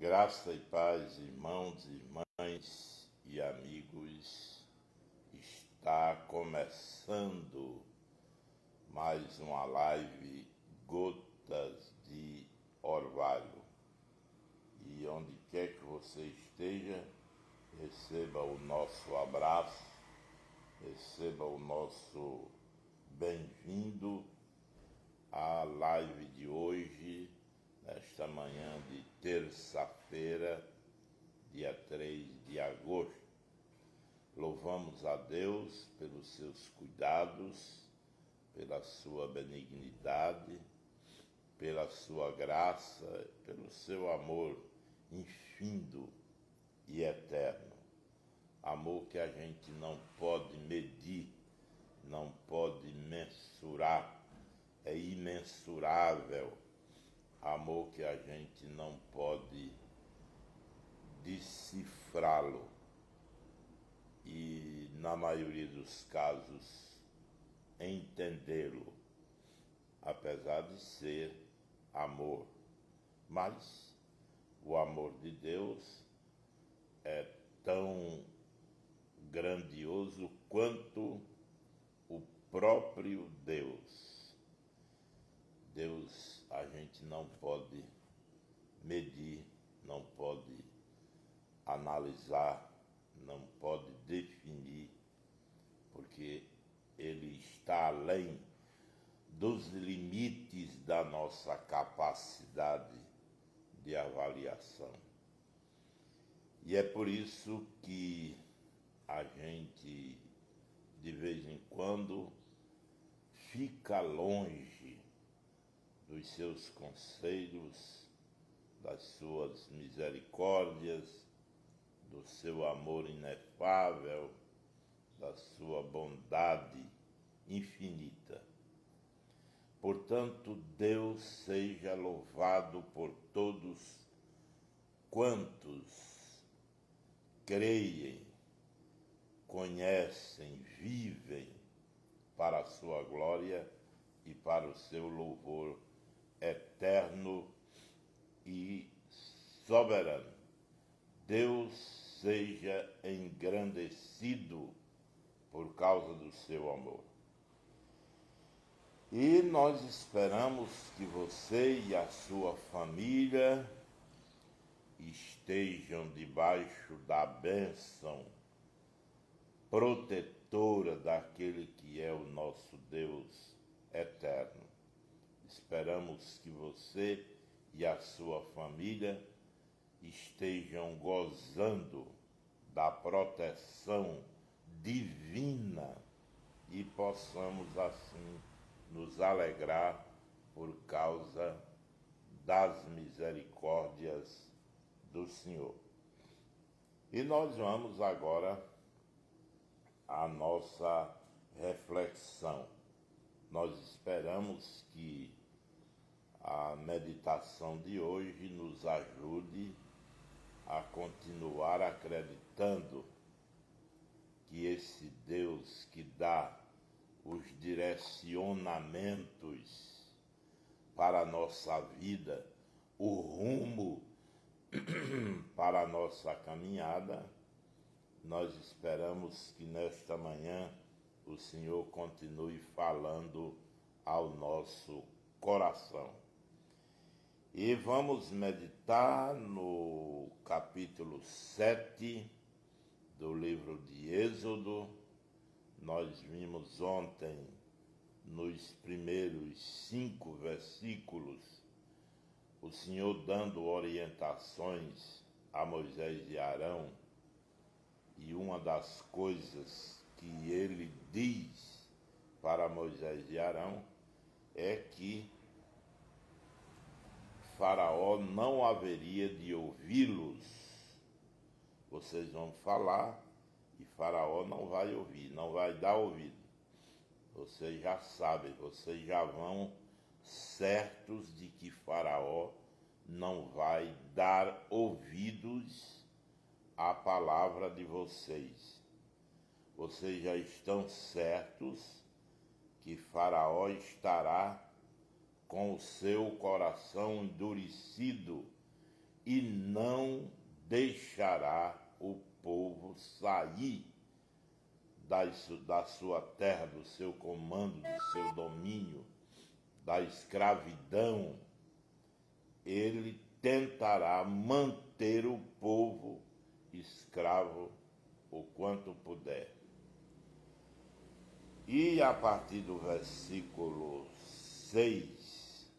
Graça e paz, irmãos, irmãs e amigos. Está começando mais uma live Gotas de Orvalho. E onde quer que você esteja, receba o nosso abraço, receba o nosso bem-vindo à live de hoje, nesta manhã de terça-feira, dia 3 de agosto. Louvamos a Deus pelos seus cuidados, pela sua benignidade, pela sua graça, pelo seu amor infindo e eterno. Amor que a gente não pode medir, não pode mensurar, é imensurável. Amor que a gente não pode decifrá-lo e, na maioria dos casos, entendê-lo, apesar de ser amor. Mas o amor de Deus é tão grandioso quanto o próprio Deus. Deus a gente não pode medir, não pode analisar, não pode definir, porque Ele está além dos limites da nossa capacidade de avaliação. E é por isso que a gente, de vez em quando, fica longe dos seus conselhos, das suas misericórdias, do seu amor inefável, da sua bondade infinita. Portanto, Deus seja louvado por todos quantos creem, conhecem, vivem para a sua glória e para o seu louvor eterno e soberano. Deus seja engrandecido por causa do seu amor. E nós esperamos que você e a sua família estejam debaixo da bênção protetora daquele que é o nosso Deus eterno. Esperamos que você e a sua família estejam gozando da proteção divina e possamos assim nos alegrar por causa das misericórdias do Senhor. E nós vamos agora à nossa reflexão. Nós esperamos que a meditação de hoje nos ajude a continuar acreditando que esse Deus que dá os direcionamentos para a nossa vida, o rumo para a nossa caminhada, nós esperamos que nesta manhã o Senhor continue falando ao nosso coração. E vamos meditar no capítulo 7 do livro de Êxodo. Nós vimos ontem, nos primeiros 5 versículos, o Senhor dando orientações a Moisés e Arão, e uma das coisas que ele diz para Moisés e Arão é que Faraó não haveria de ouvi-los. Vocês vão falar e Faraó não vai ouvir, não vai dar ouvido. Vocês já sabem, vocês já vão certos de que Faraó não vai dar ouvidos à palavra de vocês. Vocês já estão certos que Faraó estará com o seu coração endurecido e não deixará o povo sair da sua terra, do seu comando, do seu domínio, da escravidão. Ele tentará manter o povo escravo o quanto puder. E a partir do versículo 6,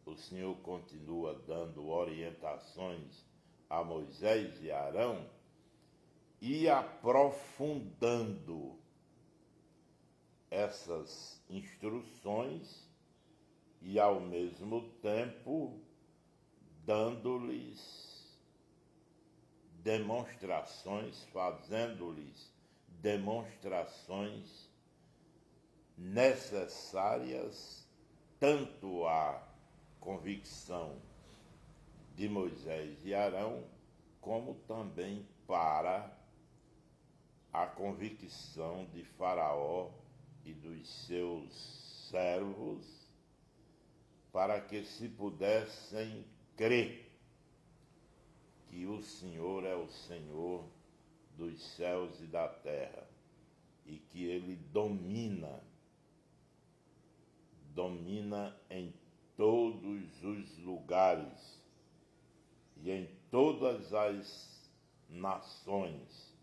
o Senhor continua dando orientações a Moisés e Arão e aprofundando essas instruções e, ao mesmo tempo, dando-lhes demonstrações, fazendo-lhes demonstrações necessárias tanto à convicção de Moisés e Arão, como também para a convicção de Faraó e dos seus servos, para que se pudessem crer que o Senhor é o Senhor dos céus e da terra e que Ele domina em todos os lugares e em todas as nações.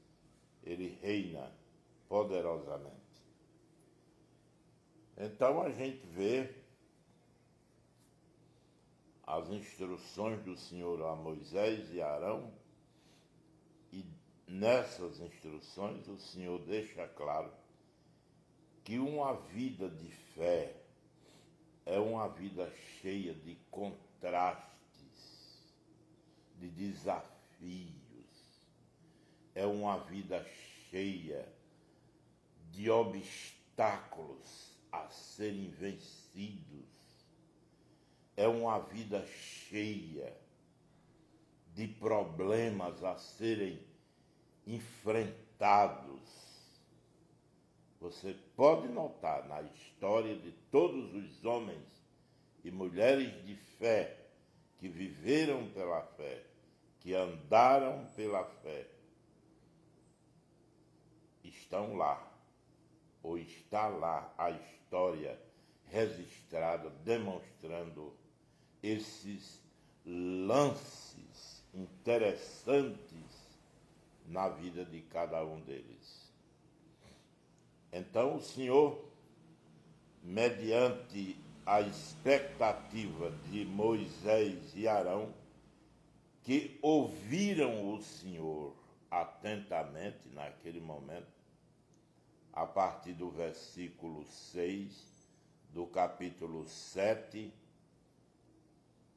Ele reina poderosamente. Então a gente vê as instruções do Senhor a Moisés e Arão, e nessas instruções o Senhor deixa claro que uma vida de fé é uma vida cheia de contrastes, de desafios, é uma vida cheia de obstáculos a serem vencidos, é uma vida cheia de problemas a serem enfrentados. Você pode notar na história de todos os homens e mulheres de fé que viveram pela fé, que andaram pela fé, estão lá, ou está lá a história registrada, demonstrando esses lances interessantes na vida de cada um deles. Então o Senhor, mediante a expectativa de Moisés e Arão, que ouviram o Senhor atentamente naquele momento, a partir do versículo 6 do capítulo 7,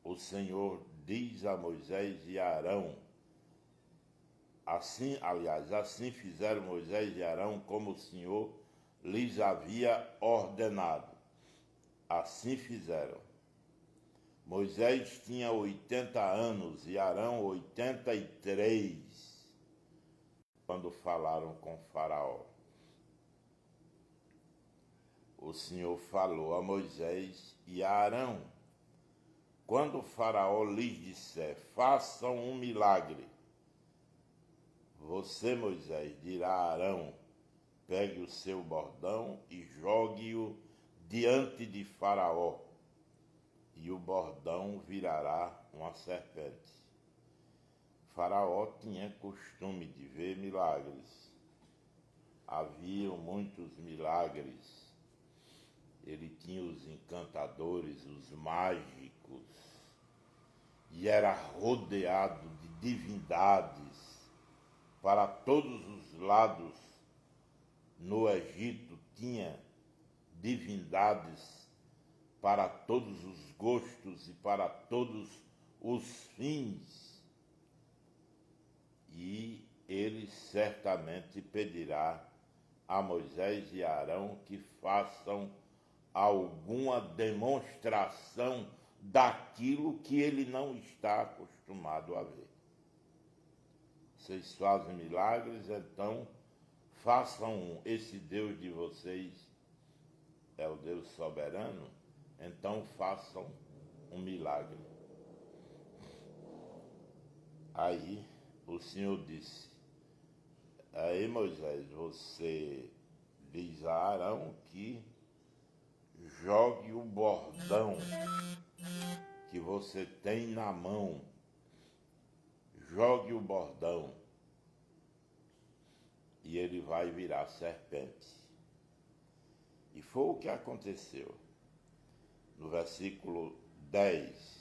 o Senhor diz a Moisés e Arão, assim fizeram Moisés e Arão como o Senhor lhes havia ordenado. Assim fizeram. Moisés tinha 80 anos e Arão 83, quando falaram com Faraó. O Senhor falou a Moisés e a Arão: quando Faraó lhes disser, façam um milagre, você, Moisés, dirá a Arão, pegue o seu bordão e jogue-o diante de Faraó, e o bordão virará uma serpente. Faraó tinha costume de ver milagres. Haviam muitos milagres. Ele tinha os encantadores, os mágicos, e era rodeado de divindades para todos os lados. No Egito tinha divindades para todos os gostos e para todos os fins. E ele certamente pedirá a Moisés e a Arão que façam alguma demonstração daquilo que ele não está acostumado a ver. Vocês fazem milagres, então façam um. Esse Deus de vocês é o Deus soberano, então façam um milagre. Aí o Senhor disse: aí Moisés, você diz a Arão que jogue o bordão que você tem na mão, jogue o bordão e ele vai virar serpente. E foi o que aconteceu. No versículo 10.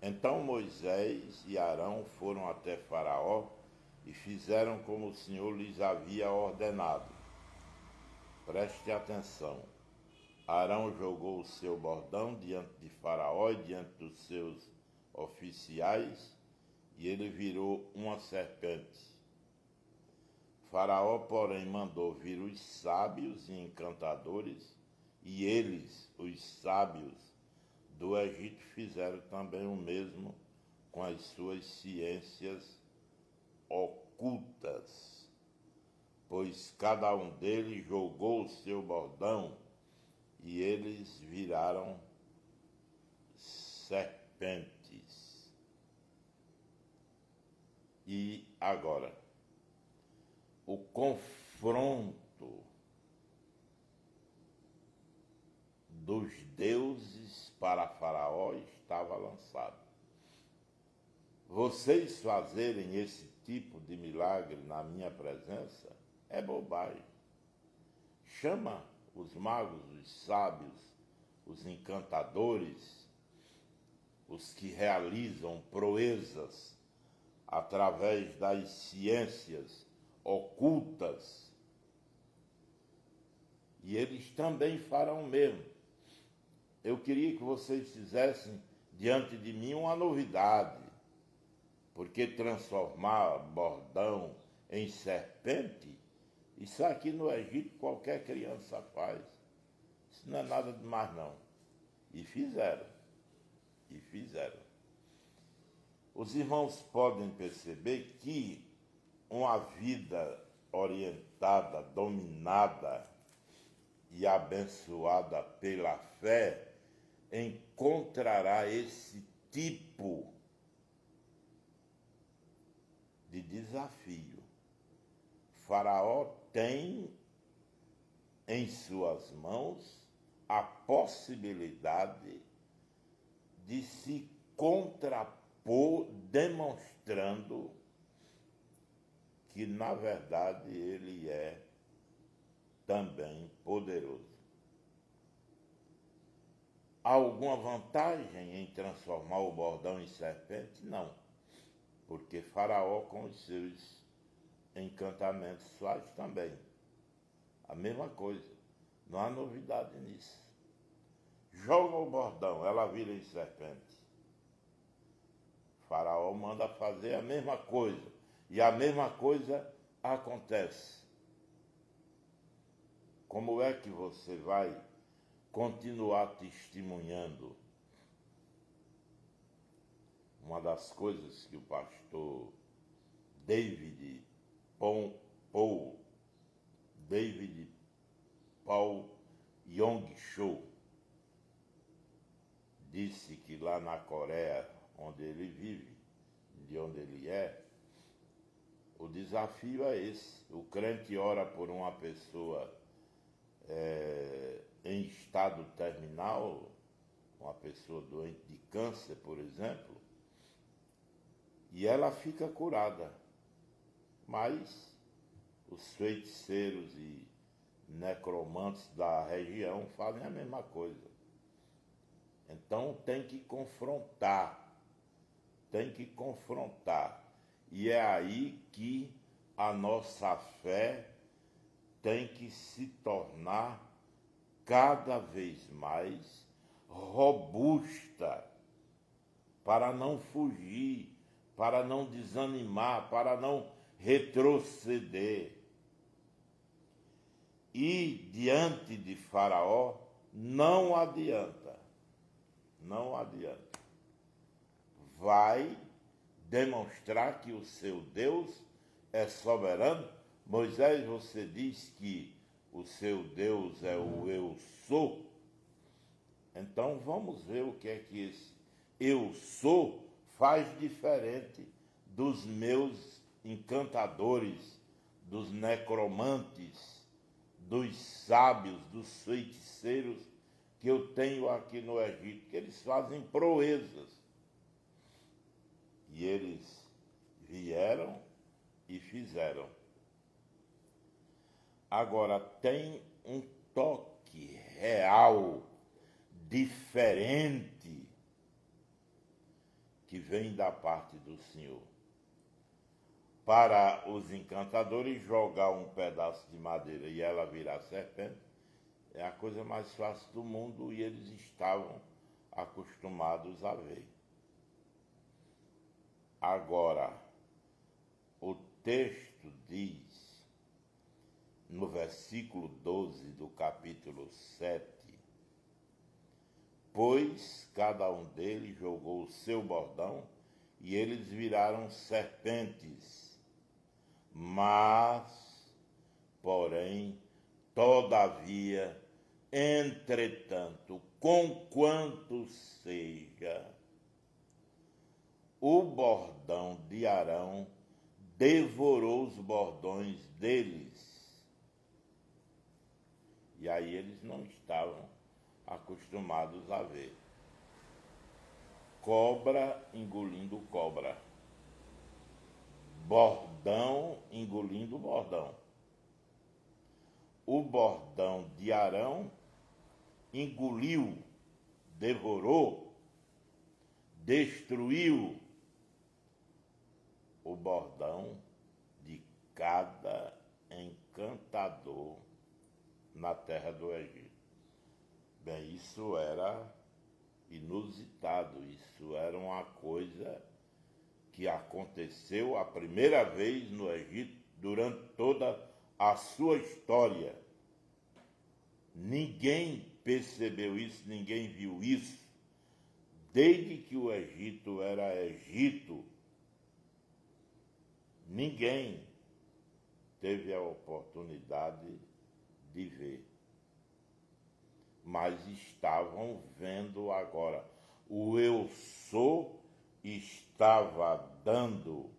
Então Moisés e Arão foram até Faraó e fizeram como o Senhor lhes havia ordenado. Preste atenção. Arão jogou o seu bordão diante de Faraó e diante dos seus oficiais, e ele virou uma serpente. Faraó, porém, mandou vir os sábios e encantadores, e eles, os sábios do Egito, fizeram também o mesmo com as suas ciências ocultas, pois cada um deles jogou o seu bordão e eles viraram serpentes. E agora, o confronto dos deuses para Faraó estava lançado. Vocês fazerem esse tipo de milagre na minha presença é bobagem. Chama os magos, os sábios, os encantadores, os que realizam proezas através das ciências ocultas, e eles também farão o mesmo. Eu queria que vocês fizessem diante de mim uma novidade, porque transformar bordão em serpente, isso aqui no Egito qualquer criança faz. Isso não é nada demais não. E fizeram. Os irmãos podem perceber que uma vida orientada, dominada e abençoada pela fé encontrará esse tipo de desafio. Faraó tem em suas mãos a possibilidade de se contrapor, demonstrando que, na verdade, ele é também poderoso. Há alguma vantagem em transformar o bordão em serpente? Não, porque Faraó, com os seus encantamentos, faz também a mesma coisa. Não há novidade nisso. Joga o bordão, ela vira em serpente. Faraó manda fazer a mesma coisa, e a mesma coisa acontece. Como é que você vai continuar testemunhando? Uma das coisas que o pastor David Paul Yong-Cho disse que lá na Coreia, onde ele vive, de onde ele é, o desafio é esse. O crente ora por uma pessoa em estado terminal, uma pessoa doente de câncer, por exemplo, e ela fica curada. Mas os feiticeiros e necromantes da região fazem a mesma coisa. Então tem que confrontar. E é aí que a nossa fé tem que se tornar cada vez mais robusta, para não fugir, para não desanimar, para não retroceder. E diante de Faraó não adianta. Vai demonstrar que o seu Deus é soberano. Moisés, você diz que o seu Deus é o eu sou. Então vamos ver o que é que esse eu sou faz diferente dos meus encantadores, dos necromantes, dos sábios, dos feiticeiros que eu tenho aqui no Egito, que eles fazem proezas. E eles vieram e fizeram. Agora, tem um toque real, diferente, que vem da parte do Senhor. Para os encantadores, jogar um pedaço de madeira e ela virar serpente é a coisa mais fácil do mundo e eles estavam acostumados a ver. Agora, o texto diz, no versículo 12 do capítulo 7, pois cada um deles jogou o seu bordão e eles viraram serpentes, mas, porém, todavia, entretanto, conquanto seja, o bordão de Arão devorou os bordões deles. E aí eles não estavam acostumados a ver cobra engolindo cobra, bordão engolindo bordão. O bordão de Arão engoliu, devorou, destruiu o bordão de cada encantador na terra do Egito. Bem, isso era inusitado, isso era uma coisa que aconteceu a primeira vez no Egito durante toda a sua história. Ninguém percebeu isso, ninguém viu isso, desde que o Egito era Egito. Ninguém teve a oportunidade de ver. Mas estavam vendo agora. O eu sou estava dando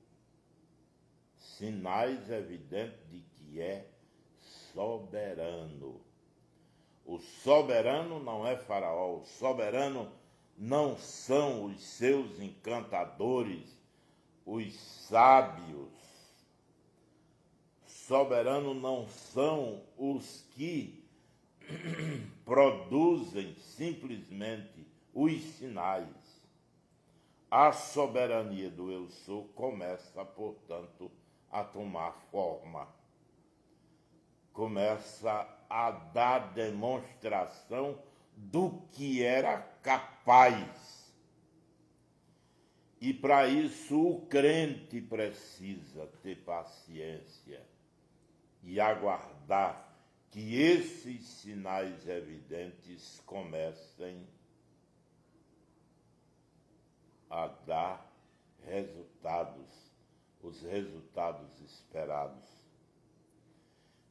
sinais evidentes de que é soberano. O soberano não é Faraó, o soberano não são os seus encantadores, os sábios. Soberano não são os que produzem simplesmente os sinais. A soberania do eu sou começa, portanto, a tomar forma. Começa a dar demonstração do que era capaz. E para isso o crente precisa ter paciência e aguardar que esses sinais evidentes comecem a dar resultados, os resultados esperados.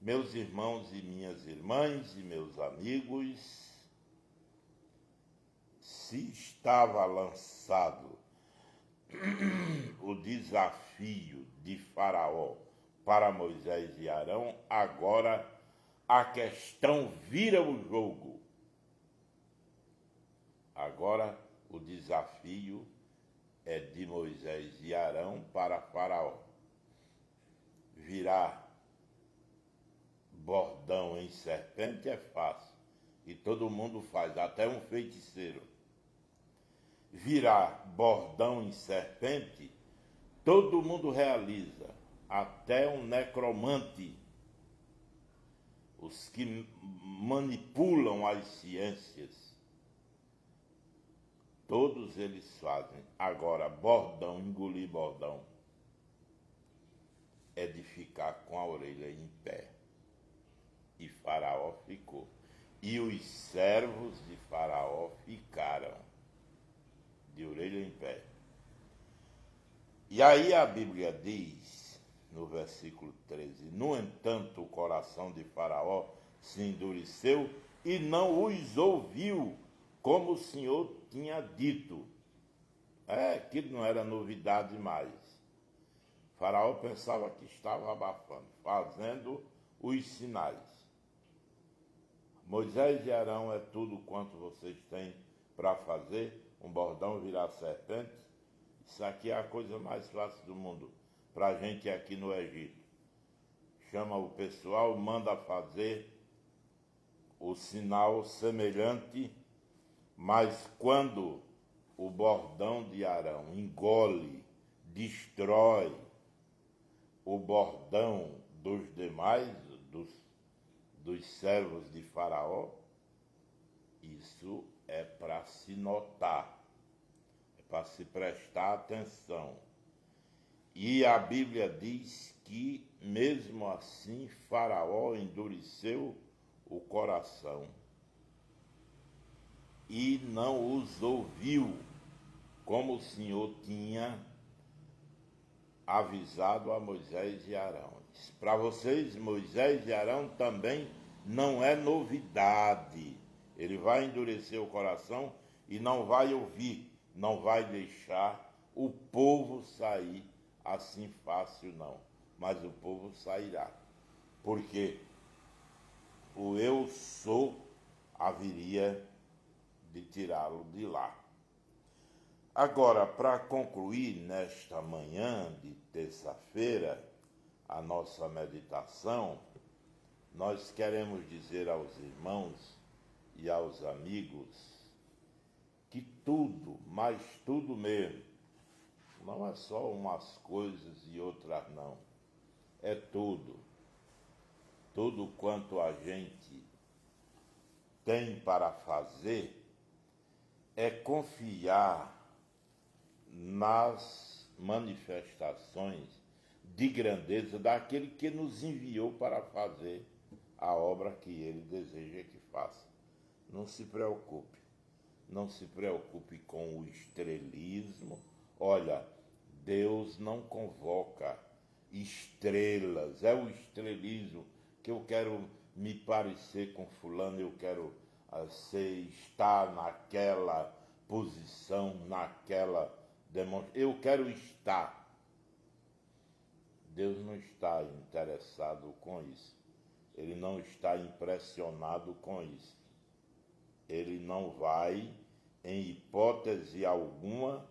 Meus irmãos e minhas irmãs e meus amigos, se estava lançado o desafio de Faraó para Moisés e Arão, agora a questão vira o jogo. Agora o desafio é de Moisés e Arão para Faraó. Virar bordão em serpente é fácil, e todo mundo faz, até um feiticeiro. Virar bordão em serpente, todo mundo realiza, até um necromante. Os que manipulam as ciências, todos eles fazem. Agora, bordão, engolir bordão, é de ficar com a orelha em pé. E Faraó ficou. E os servos de Faraó ficaram de orelha em pé. E aí a Bíblia diz, no versículo 13, no entanto o coração de Faraó se endureceu e não os ouviu, como o Senhor tinha dito. Aquilo não era novidade mais. Faraó pensava que estava abafando, fazendo os sinais. Moisés e Arão é tudo quanto vocês têm para fazer, um bordão virar serpente. Isso aqui é a coisa mais fácil do mundo para a gente aqui no Egito. Chama o pessoal, manda fazer o sinal semelhante, mas quando o bordão de Arão engole, destrói o bordão dos demais, dos servos de Faraó, isso é para se notar, é para se prestar atenção. E a Bíblia diz que, mesmo assim, Faraó endureceu o coração e não os ouviu, como o Senhor tinha avisado a Moisés e Arão. Para vocês, Moisés e Arão também não é novidade. Ele vai endurecer o coração e não vai ouvir, não vai deixar o povo sair assim fácil, não. Mas o povo sairá, porque o eu sou haveria de tirá-lo de lá. Agora, para concluir nesta manhã de terça-feira a nossa meditação, nós queremos dizer aos irmãos e aos amigos que tudo, mas tudo mesmo, não é só umas coisas e outras não, é tudo. Tudo quanto a gente tem para fazer é confiar nas manifestações de grandeza daquele que nos enviou para fazer a obra que ele deseja que faça. Não se preocupe, não se preocupe com o estrelismo. Olha, Deus não convoca estrelas, é o estrelismo que eu quero me parecer com fulano, eu quero estar naquela posição, naquela demonstração, eu quero estar. Deus não está interessado com isso. Ele não está impressionado com isso. Ele não vai, em hipótese alguma,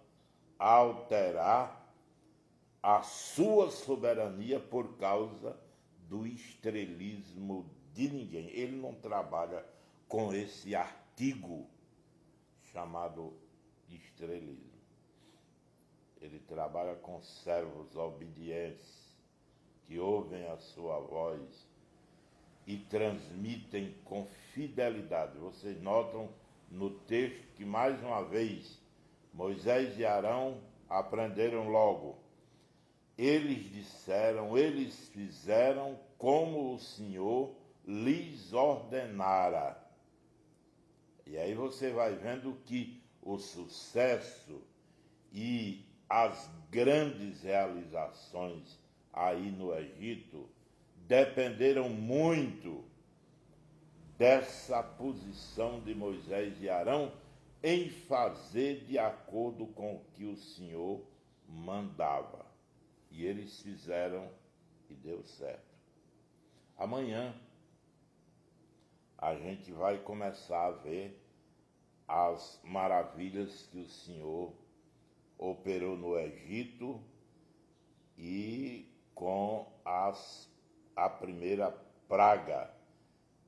alterar a sua soberania por causa do estrelismo de ninguém. Ele não trabalha com esse artigo chamado estrelismo. Ele trabalha com servos obedientes que ouvem a sua voz e transmitem com fidelidade. Vocês notam no texto que, mais uma vez, Moisés e Arão aprenderam logo. Eles disseram, eles fizeram como o Senhor lhes ordenara. E aí você vai vendo que o sucesso e as grandes realizações aí no Egito dependeram muito dessa posição de Moisés e Arão em fazer de acordo com o que o Senhor mandava. E eles fizeram e deu certo. Amanhã a gente vai começar a ver as maravilhas que o Senhor operou no Egito e com a primeira praga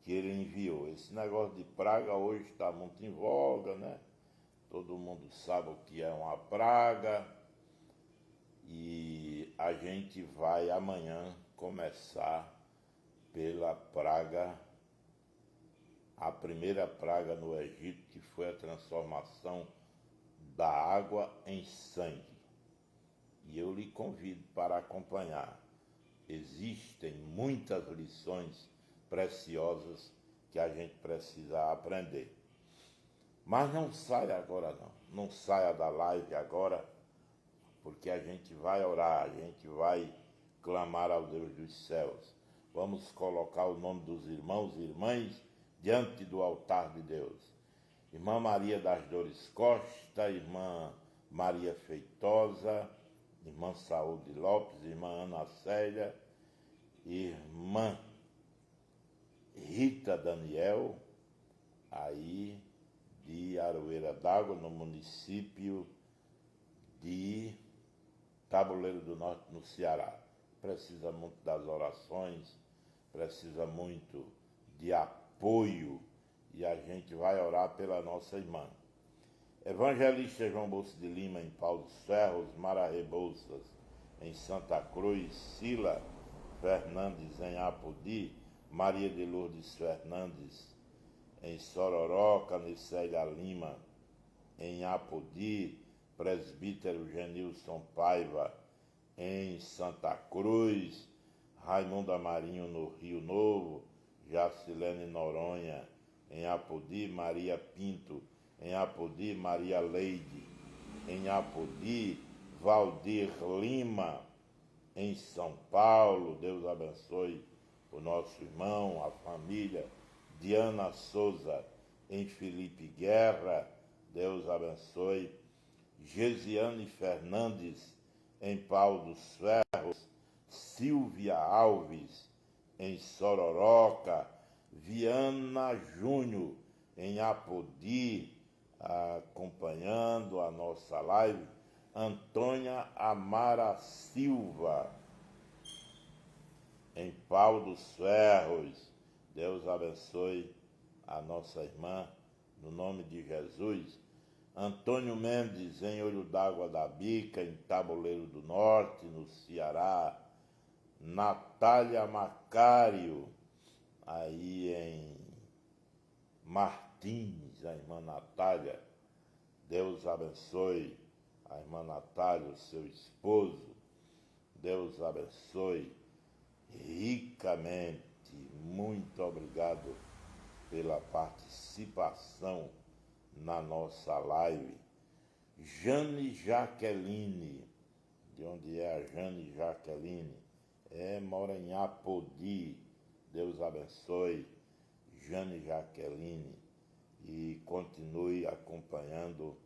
que ele enviou. Esse negócio de praga hoje está muito em voga, né? Todo mundo sabe o que é uma praga. E a gente vai amanhã começar pela praga, a primeira praga no Egito, que foi a transformação da água em sangue. E eu lhe convido para acompanhar. Existem muitas lições preciosas que a gente precisa aprender. Mas não saia agora não. Não saia da live agora, porque a gente vai orar, a gente vai clamar ao Deus dos céus. Vamos colocar o nome dos irmãos e irmãs diante do altar de Deus. Irmã Maria das Dores Costa, irmã Maria Feitosa, irmã Saúde Lopes, irmã Ana Célia, irmã Rita Daniel, aí de Aroeira d'Água, no município de Tabuleiro do Norte, no Ceará. Precisa muito das orações, precisa muito de apoio, e a gente vai orar pela nossa irmã. Evangelista João Bolsa de Lima, em Paulo dos Ferros, Mara Rebouças, em Santa Cruz, Sila Fernandes, em Apodi, Maria de Lourdes Fernandes, em Sororoca, Nicélia Lima, em Apodi, presbítero Genilson Paiva, em Santa Cruz, Raimundo Amarinho, no Rio Novo, Jacilene Noronha, em Apodi, Maria Pinto, em Apodi, Maria Leide, em Apodi, Valdir Lima, em São Paulo. Deus abençoe o nosso irmão, a família. Diana Souza, em Felipe Guerra, Deus abençoe. Gesiane Fernandes, em Pau dos Ferros. Silvia Alves, em Sororoca. Viana Júnior, em Apodi, acompanhando a nossa live. Antônia Amara Silva, em Pau dos Ferros. Deus abençoe a nossa irmã, no nome de Jesus. Antônio Mendes, em Olho d'Água da Bica, em Tabuleiro do Norte, no Ceará. Natália Macário, aí em Martins, a irmã Natália. Deus abençoe a irmã Natália, o seu esposo. Deus abençoe ricamente. Muito obrigado pela participação na nossa live. Jane Jaqueline, de onde é a Jane Jaqueline? Mora em Apodi. Deus abençoe Jane Jaqueline e continue acompanhando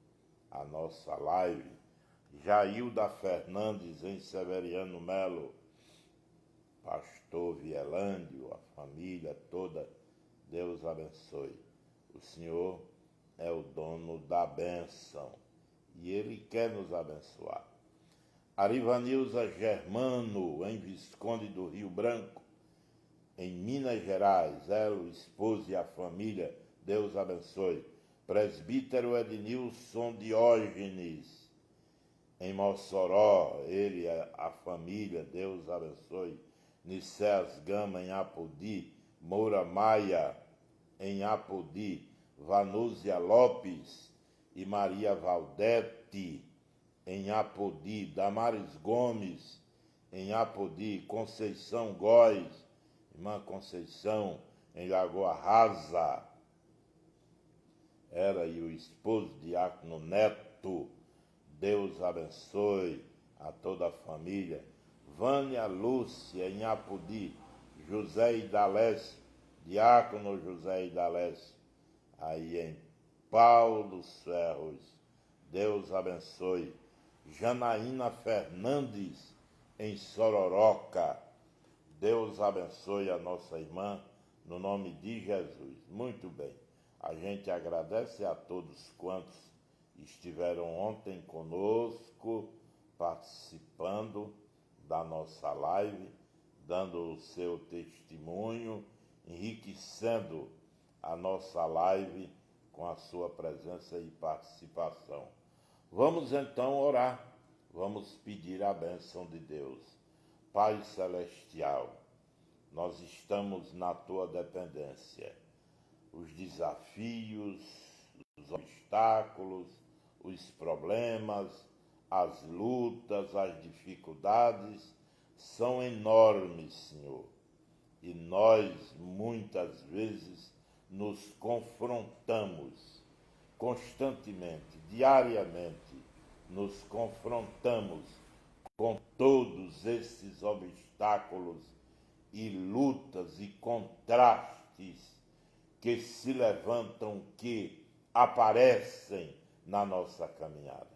a nossa live. Jailda Fernandes, em Severiano Melo. Pastor Vielândio, a família toda, Deus abençoe. O Senhor é o dono da bênção e Ele quer nos abençoar. Arivanilza Germano, em Visconde do Rio Branco, em Minas Gerais. Ela, o esposo e a família, Deus abençoe. Presbítero Ednilson Diógenes, em Mossoró. Ele, a família, Deus abençoe. Nicéas Gama, em Apodi. Moura Maia, em Apodi. Vanúzia Lopes e Maria Valdete, em Apodi. Damares Gomes, em Apodi. Conceição Góes, irmã Conceição, em Lagoa Rasa. Ela e o esposo Diácono Neto. Deus abençoe a toda a família. Vânia Lúcia, em Apodi. José Idalés, Diácono José Idalés, aí em Pau dos Ferros. Deus abençoe. Janaína Fernandes, em Sororoca. Deus abençoe a nossa irmã, no nome de Jesus. Muito bem. A gente agradece a todos quantos estiveram ontem conosco, participando da nossa live, dando o seu testemunho, enriquecendo a nossa live com a sua presença e participação. Vamos então orar, vamos pedir a bênção de Deus. Pai Celestial, nós estamos na Tua dependência. Os desafios, os obstáculos, os problemas, as lutas, as dificuldades são enormes, Senhor. E nós, muitas vezes, nos confrontamos constantemente, diariamente, nos confrontamos com todos esses obstáculos e lutas e contrastes que se levantam, que aparecem na nossa caminhada.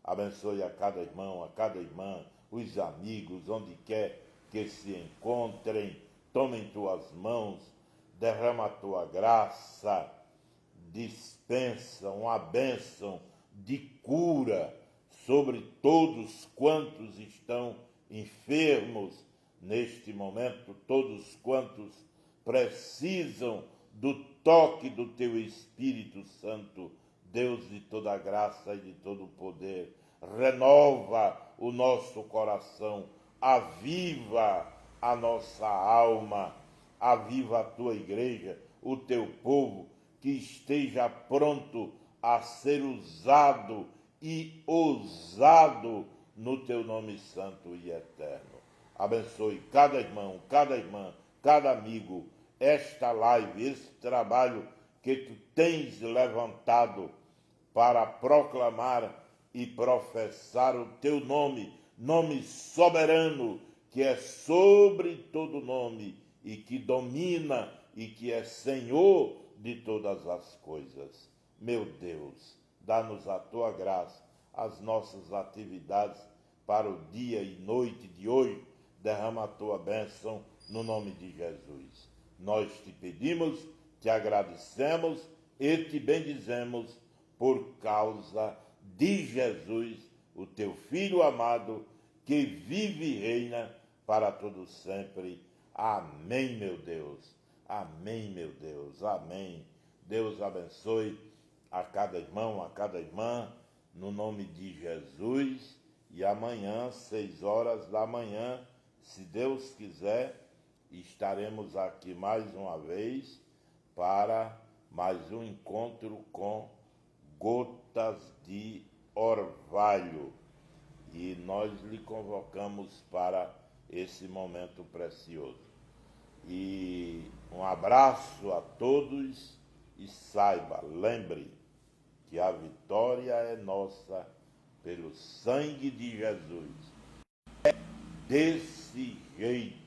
Abençoe a cada irmão, a cada irmã, os amigos, onde quer que se encontrem. Toma em tuas mãos, derrama a tua graça, dispensa uma bênção de cura sobre todos quantos estão enfermos neste momento, todos quantos precisam do toque do teu Espírito Santo, Deus de toda graça e de todo poder. Renova o nosso coração, aviva a nossa alma, aviva a tua igreja, o teu povo, que esteja pronto a ser usado e ousado no teu nome santo e eterno. Abençoe cada irmão, cada irmã, cada amigo, esta live, esse trabalho que tu tens levantado para proclamar e professar o teu nome, nome soberano, que é sobre todo nome e que domina e que é Senhor de todas as coisas. Meu Deus, dá-nos a tua graça, as nossas atividades para o dia e noite de hoje. Derrama a tua bênção no nome de Jesus. Nós te pedimos, te agradecemos e te bendizemos por causa de Jesus, o teu Filho amado, que vive e reina para todo sempre. Amém, meu Deus. Amém, meu Deus. Amém. Deus abençoe a cada irmão, a cada irmã, no nome de Jesus. E amanhã, 6 horas da manhã, se Deus quiser, estaremos aqui mais uma vez para mais um encontro com Gotas de Orvalho. E nós lhe convocamos para esse momento precioso. E um abraço a todos e saiba, lembre que a vitória é nossa pelo sangue de Jesus. É desse jeito